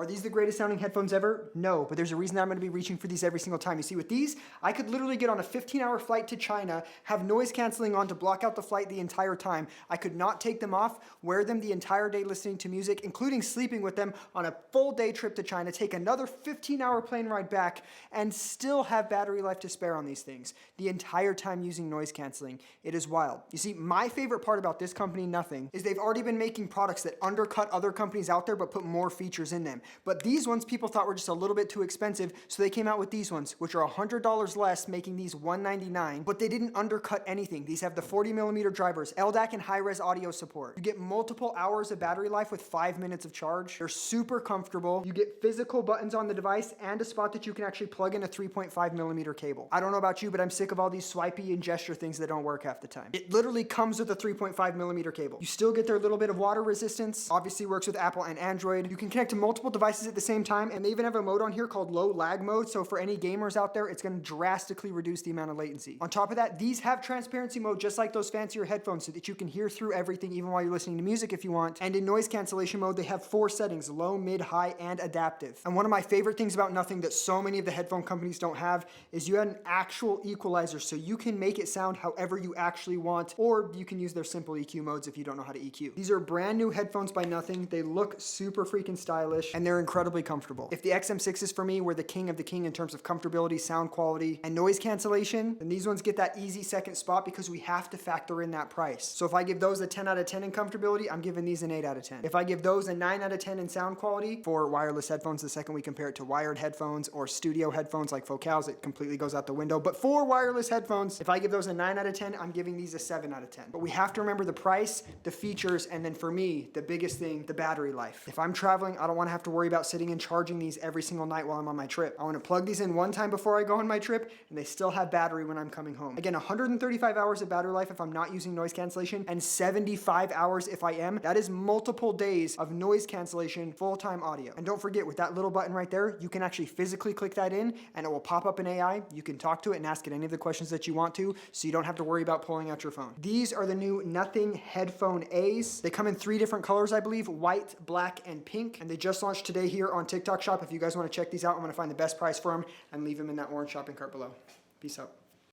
Are these the greatest sounding headphones ever? No, but there's a reason that I'm gonna be reaching for these every single time. You see, with these, I could literally get on a 15-hour flight to China, have noise canceling on to block out the flight the entire time. I could not take them off, wear them the entire day listening to music, including sleeping with them on a full day trip to China, take another 15-hour plane ride back, and still have battery life to spare on these things the entire time using noise canceling. It is wild. You see, my favorite part about this company, Nothing, is they've already been making products that undercut other companies out there but put more features in them. But these ones people thought were just a little bit too expensive, so they came out with these ones, which are $100 less, making these $199, but they didn't undercut anything. These have the 40mm drivers, LDAC and high-res audio support. You get multiple hours of battery life with 5 minutes of charge. They're super comfortable. You get physical buttons on the device and a spot that you can actually plug in a 3.5mm cable. I don't know about you, but I'm sick of all these swipey and gesture things that don't work half the time. It literally comes with a 3.5mm cable. You still get their little bit of water resistance. Obviously works with Apple and Android. You can connect to multiple devices at the same time, and they even have a mode on here called low lag mode, so for any gamers out there, it's going to drastically reduce the amount of latency. On top of that, these have transparency mode just like those fancier headphones so that you can hear through everything even while you're listening to music if you want. And in noise cancellation mode, they have 4 settings: low, mid, high, and adaptive. And one of my favorite things about Nothing that so many of the headphone companies don't have is you have an actual equalizer, so you can make it sound however you actually want, or you can use their simple EQ modes if you don't know how to EQ. These are brand new headphones by Nothing. They look super freaking stylish, and they're incredibly comfortable. If the XM6s for me were the king of the king in terms of comfortability, sound quality, and noise cancellation, then these ones get that easy second spot because we have to factor in that price. So if I give those a 10 out of 10 in comfortability, I'm giving these an 8 out of 10. If I give those a 9 out of 10 in sound quality for wireless headphones, the second we compare it to wired headphones or studio headphones like Focals, it completely goes out the window. But for wireless headphones, if I give those a 9 out of 10, I'm giving these a 7 out of 10. But we have to remember the price, the features, and then for me, the biggest thing, the battery life. If I'm traveling, I don't want to have to worry about sitting and charging these every single night while I'm on my trip. I want to plug these in one time before I go on my trip, and they still have battery when I'm coming home. Again, 135 hours of battery life if I'm not using noise cancellation, and 75 hours if I am. That is multiple days of noise cancellation, full-time audio. And don't forget, with that little button right there, you can actually physically click that in, and it will pop up an AI. You can talk to it and ask it any of the questions that you want to, so you don't have to worry about pulling out your phone. These are the new Nothing Headphone A's. They come in 3 different colors, I believe: white, black, and pink. And they just launched today here on TikTok Shop. If you guys want to check these out, I'm going to find the best price for them and leave them in that orange shopping cart below. Peace out.